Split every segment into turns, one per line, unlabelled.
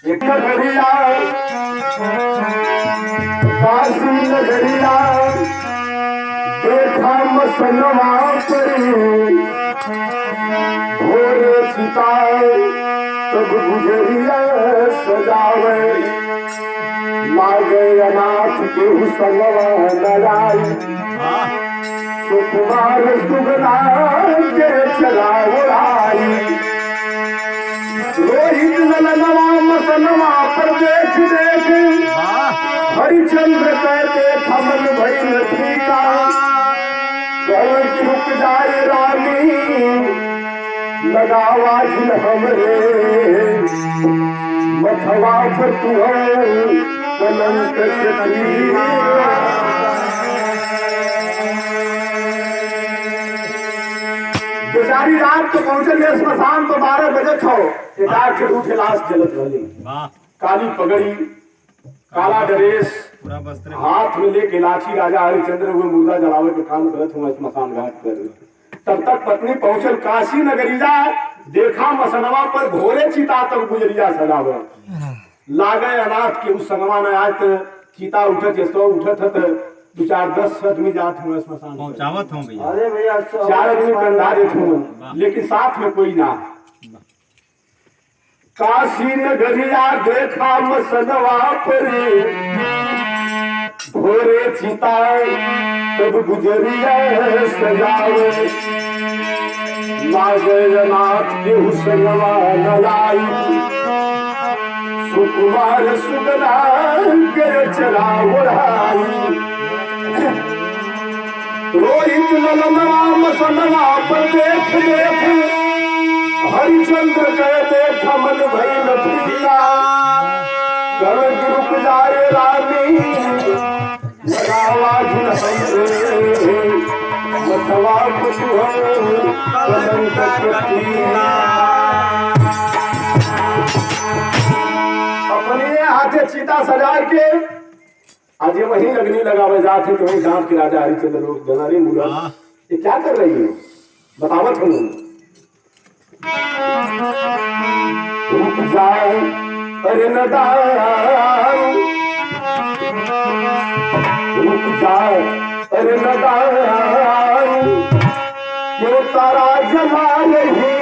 एक नगरिया काशी नगरिया देखा मसनवा पर भोरे चिता तब गुजरिया सजावे लागे अनाथ के संगवा नराई सुकुमार सुगना के चला उड़ाई रोहित नलनवा मसनवा पर देख देख हरिचंद्र कहते थमन भइल ठीका चुप जाए रानी लगावा झिल हमरे मथवा पर तू कलंक बेचारी रात को पहुंचल स्मशान तो 12 बजे छो एक के उठे लाश जलत रही काली पगड़ी काला ड्रेस हाथ में लेके लाठी राजा हरिचंद्र हुए मुर्दा जलावे के काम करत हुआ स्मशान घाट पर तब तक पत्नी पहुंचल काशी नगरिया देखा मसनवा पर भोरे चिता तब गुजरिया सजावे लागे अनाथ के उस संगवा में आज चिता उठत सो उठत 2-4-10 आदमी जात हुए स्मशान
पहुंचावत हूं भैया।
अरे भैया 4 आदमी कंधारित हुए लेकिन साथ में कोई ना। काशी नगरिया देखा मसनवा पर भोरे चिता तब गुजरिया सजावे लागे अनाथ के संगवा नलाई सुकुमार सुगना के चला उड़ाई रोहित नलनवा मसनवा पर देख देख हरिचंद्र कहते थमन भइल ठीका गरज रुक जाए रानी लगावा झिल हमरे मथवा कुछ कलंक अपने हाथे चिता सजा के आज ये वही अग्नि लगावे जाते तो वही गांव के राजा हरिचंद्र लोग जनरी मुरा ये क्या कर रही है बतावत हूँ। रुक जाए अरे नदान रुक जाए अरे नदान क्यों तारा जला रही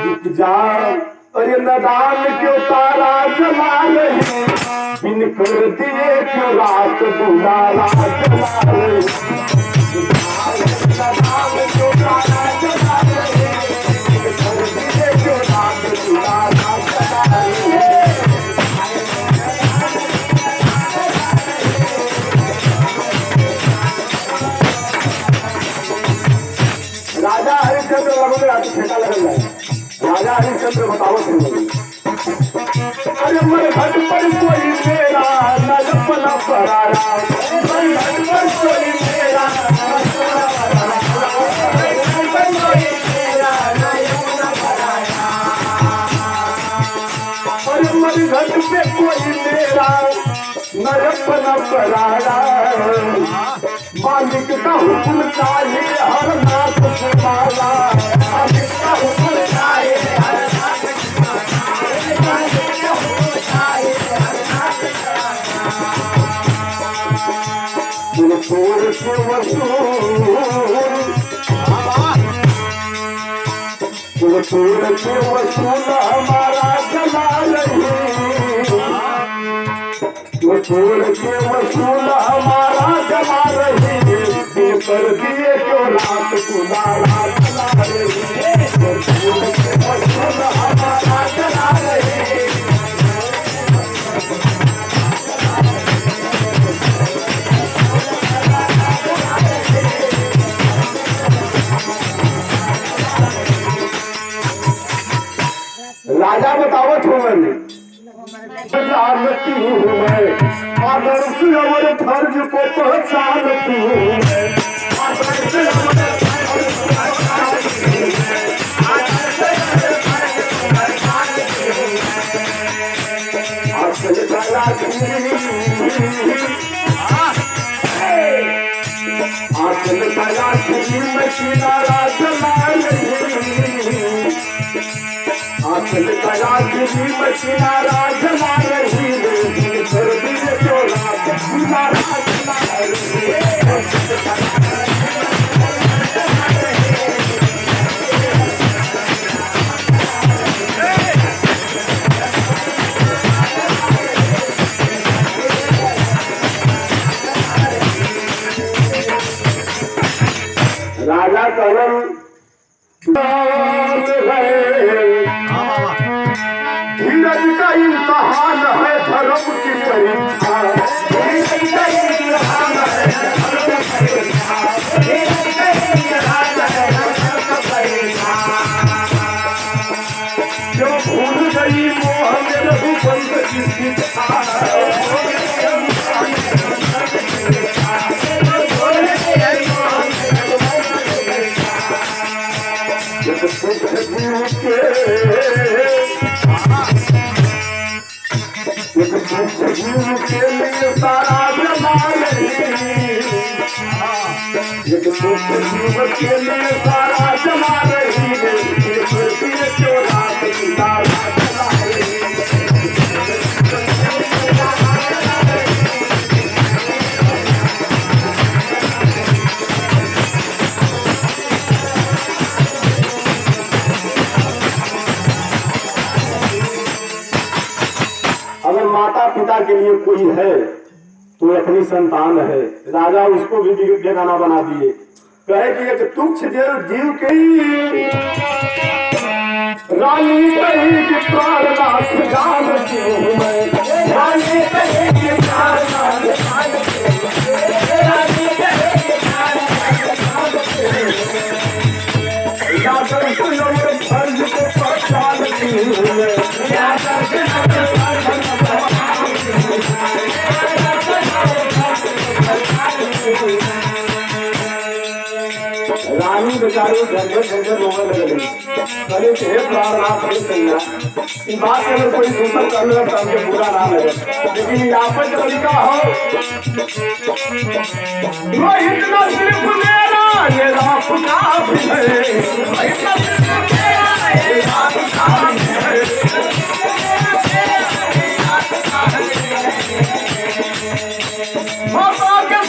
रुक जाए अरे नदान क्यों तारा जला रही बिन कर दिए क्यों रात बुलारा जला रही नदान क्यों तारा जला रही बिन कर दिए क्यों रात बुलारा जला रही राजा हरिचंद्र लगो में आती फेंका लगल जाए राजा हरिचंद्र बतावत है अरे मर घट पर कोई मेरा नलपना पराया मर घट पर कोई मेरा नलपना पराया अरे मर घट पे कोई मेरा नलपना पराया मालिक का हुक्म चाहिए हर नाथ से माला मालिक का हुक्म चाहिए हर नाथ से माला तोड़ के वसूल तोड़ के वसूल हमारा जला रही तोड़ के वसूल हमारा जला रही दिल कर दिए क्यों रात गुजारा जला रही तोड़ के वसूल हमारा जला रही राजा बतावत हूँ मैंने जानती हूँ मैं आदर्श अमर फर्ज को पहचानती हूँ आदर्श अमर आंचल कला गिरी मचीना राजना रही रे सर्दी में चोला मचीना राजना रही राजा कवल धीरज का इम्तहान है धर्म की परीक्षा जो भूल गई मोह में रघुवंश की शिक्षा के लिए सारा जमाल के लिए सारा जमा रही है चोरा अगर माता पिता के लिए कोई है तो अपनी संतान है। राजा उसको भी बेगाना बना दिए। कहे कि एक तुच्छ जीव के रानी कही कि प्राणनाथ जान जीव में रानी कही कि प्राणनाथ जान रानी कही कि प्राणनाथ जान फर्ज को पहचान जीव में रानी बेचारी झंझट रोने लगी। कहे कि हे प्राणनाथ नहीं सैया इस बात से अगर कोई दूसर कर ले तो हमके बुरा ना लगे, लेकिन यहाँ पर तरीका हो वो इतना सिर्फ मेरा ये रात का भी है।